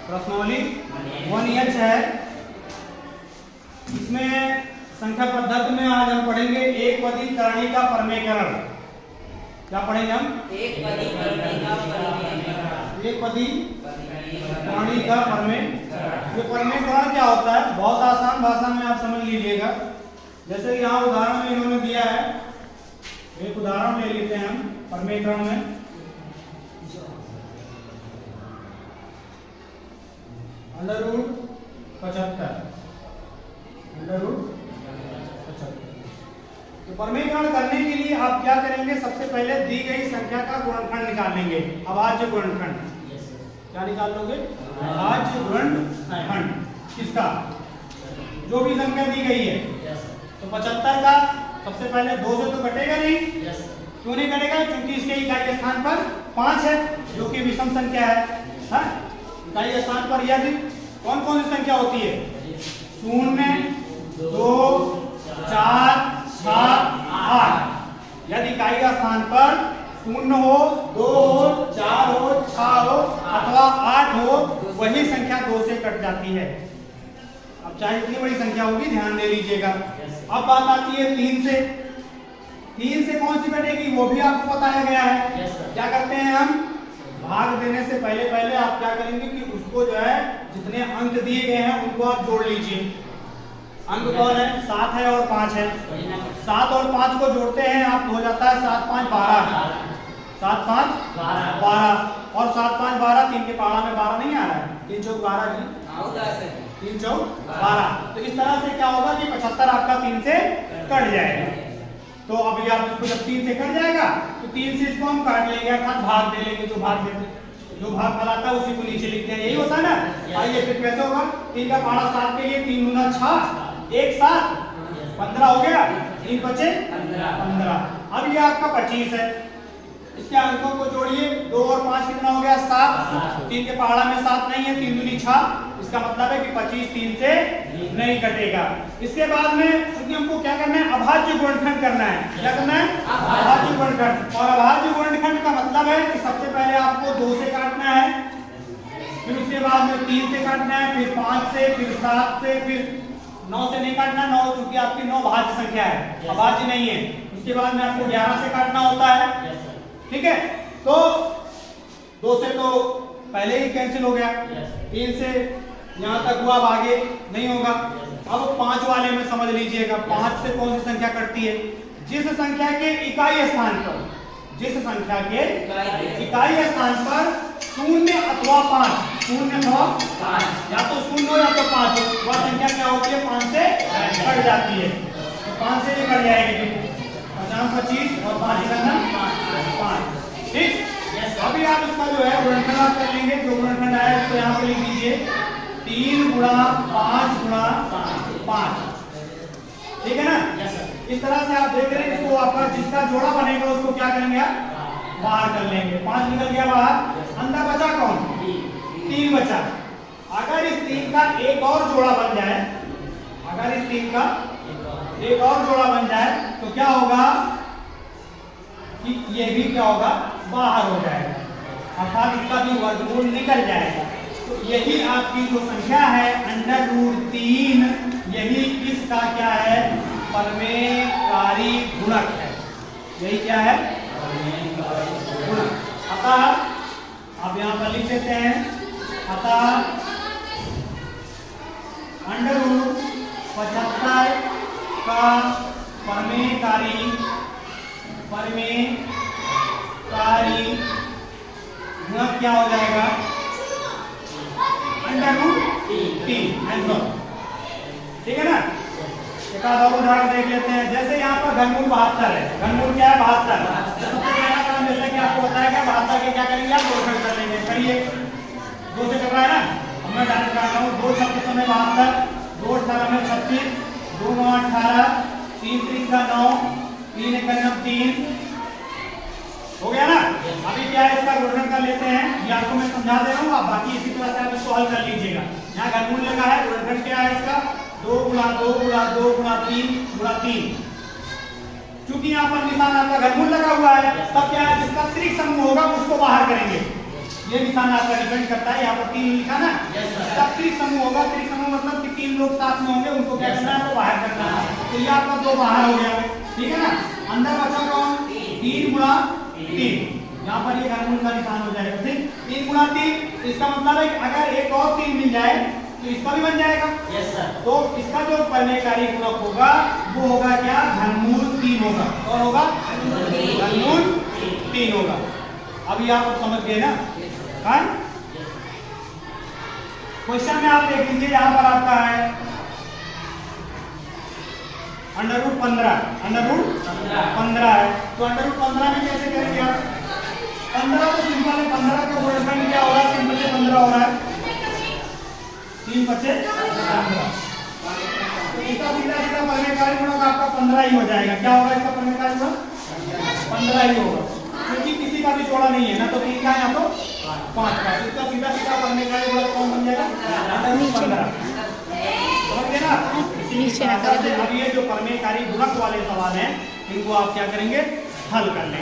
प्रश्नावली 1H है। इसमें संख्या पद्धति में आज हम पढ़ेंगे एक पदी करणी का परमेकरण। क्या पढ़ेंगे हम? एक पदी करणी का परमेकरण। एक पदी करणी का परमेकरण। ये परमेकरण क्या होता है? बहुत आसान भाषा में आप समझ लीजिएगा। जैसे यहाँ उदाहरण में इन्होंने दिया है, एक उदाहरण ले लेते हैं हम परमेकरण में। √75 तो परमेकरण करने के लिए आप क्या करेंगे? सबसे पहले दी गई संख्या का गुणनखंड निकाल लेंगे। अभाज्य गुणनखंड क्या निकाल लोगे? अभाज्य गुणनखंड किसका? जो भी संख्या दी गई है। तो 75 का सबसे पहले 2 से तो कटेगा नहीं। क्यों नहीं कटेगा? क्योंकि इसके इकाई स्थान पर 5 है, जो कि विषम संख्या है। हाँ? इकाई स्थान पर यदि कौन कौन सी संख्या होती है? 0, 2, 4, 7, 8। यदि इकाई का स्थान पर 0 हो, 2 हो, 4 हो, 6 हो अथवा 8 हो, वही संख्या 2 से कट जाती है। अब चाहे इतनी बड़ी संख्या होगी, ध्यान दे लीजिएगा। अब बात आती है 3 से। 3 से कौन सी कटेगी वो भी आपको बताया गया है। क्या करते हैं हम? भाग देने से पहले आप क्या करेंगे कि उसको जो है जितने अंक दिए गए हैं उनको आप जोड़ लीजिए। अंक कौन है? 7 है और 5 है। 7 और 5 को जोड़ते हैं आप, हो जाता है 7, 5, 12। 7, 5, 12 और 7, 5, 12। 3 के पहाड़ा में 12 नहीं आ रहा है। 3 चौक 12 जी। 3 चौक 12। तो इस तरह से क्या होगा कि 75 आपका 3 से कट जाएगा। तो अब आप इसको जब 3 से कट जाएगा तो 3 से इसको हम काट लेंगे, अर्थात भाग दे लेंगे। जो भाग फैलाता है उसी को नीचे लिखते हैं, यही होता है ना। आइए फिर कैसे होगा? 3 का पहाड़ा 7 के लिए 3 गुना 6, 1 7, 15 हो गया। 3 बचे 15। अब ये आपका 25 है। इसके अंकों को जोड़िए। 2 और 5 कितना हो गया? 7। 3 के पहाड़ा में 7 नहीं है, 3 दूनी 6। इसका मतलब है कि 25 3 से नहीं कटेगा। इसके बाद में क्योंकि हमको क्या करना है? अभाज्य गुणनखंड करना है। क्या करना है? अभाज्य गुणनखंड। और अभाज्य गुणनखंड का मतलब है कि सबसे पहले आपको 2 से काटना है, फिर उसके बाद में 3 से काटना है, फिर 5 से, फिर 7 से, फिर 9 से नहीं काटना। 9 क्योंकि आपकी 9 भाज्य संख्या है, अभाज्य नहीं है। उसके बाद में आपको 11 से काटना होता है। ठीक है? तो 2 से तो पहले ही कैंसिल हो गया। 3 से यहाँ तक हुआ, अब आगे नहीं होगा। अब 5 वाले में समझ लीजिएगा। 5 से कौन सी संख्या कटती है? जिस संख्या के इकाई स्थान पर, जिस संख्या के इकाई स्थान पर 0 अथवा 5, 0 अथवा 5, या तो 0 हो या तो 5 हो, वह संख्या क्या होती है? 5 से कट जाती है। तो 5 से भी कट जाएगी। 50, 25 और 5 करना 5। ठीक? अभी आप इसका जो है गुणनखंड कर लेंगे। जो गुणनखंड आया उसको यहाँ पे लिख दीजिए। 3 गुणा 5 गुणा 5। ठीक है ना? इस तरह से आप देख रहे हैं। इसको आपका जिसका जोड़ा बनेगा उसको क्या करेंगे आप? बाहर कर लेंगे। 5 निकल गया बाहर। अंदर बचा कौन? 3 बचा। अगर इस 3 का एक और जोड़ा बन जाए, अगर इस 3 का एक और जोड़ा बन जाए तो क्या होगा कि ये भी क्या होगा? बाहर हो जाएगा, अर्थात इसका भी वर्गमूल निकल जाएगा। तो यही आपकी जो संख्या है √3, यही इसका क्या है? परमेयकारी गुणक है। यही क्या है? गुणक। अतः आप यहाँ पर लिख देते हैं, अतः √75 का परमेयकारी गुणक क्या हो जाएगा? √3। आंसर। ठीक है ना? एक आध और उदाहरण देख लेते हैं। जैसे यहाँ पर घनमूल 72 है। घनमूल क्या है? 72। सबसे पहला काम जैसे कि आपको बताया गया, 72 के क्या करेंगे? आप गुणनखंड कर लेंगे। करिए। 2 से कर रहा है ना? अब मैं डायरेक्ट कर रहा हूँ। 2 26 में 72, 2 18 में 36, 2 9 18, 3 3 का 9, 3 1 9 3 हो गया ना? अभी क्या है? इसका गुणनखंड कर लेते हैं। ये आपको मैं समझा दे रहा हूँ, आप बाकी इसी तरह से आप इसको हल कर लीजिएगा। यहाँ घनमूल लगा है, गुणनखंड क्या है इसका? 2 गुणा 2 गुणा 2 गुणा 3 गुणा 3। क्योंकि यहाँ पर निशान आपका घनमूल लगा हुआ है, तब क्या है? जिसका त्रिक समूह होगा उसको बाहर करेंगे। ये निशान आपका डिपेंड करता है। यहाँ पर 3 लिखा ना, इसका त्रिसमूह होगा। त्रिसमूह मतलब कि 3 लोग साथ में होंगे, उनको क्या करना है, तो बाहर करना है। तो ये आपका 2 बाहर हो गया, ठीक है ना। अंदर बचा कौन, 3 गुणा 3। यहाँ पर ये घनमूल का निशान हो जाएगा, ठीक। 3 गुणा 3, इसका मतलब है कि अगर एक और 3 मिल जाए तो इसका भी बन जाएगा। Yes sir. तो इसका जो परिमेयकारी गुणक होगा वो होगा क्या, घनमूल 3 होगा। और होगा घनमूल 3 होगा। अभी आप समझ गए ना। हाँ, क्वेश्चन में आप देख लीजिए, यहाँ पर आपका है √15 है। तो √15 में कैसे करेंगे आप, 15 तो सिंपल है, 15 का गुणनखंड क्या हो रहा है, 3 बचे 15 हो रहा है, 3 बचे 15। तो इसका सीधा सीधा परिमेयकारी गुणक आपका 15 ही हो जाएगा। क्या होगा इसका परिमेयकारी गुणक, 15 ही होगा, क्योंकि किसी का भी जोड़ा नहीं है ना, तो 3 का है ना, तो 5 का। तो इसका सीधा सीधा परिमेयकारी गुणक कौन बन जाएगा, 15। समझ गए ना। नीचे रखा है। अब ये जो परिमेयकारी गुणक वाले सवाल हैं, इनको आप क्या करेंगे, हल कर लेंगे।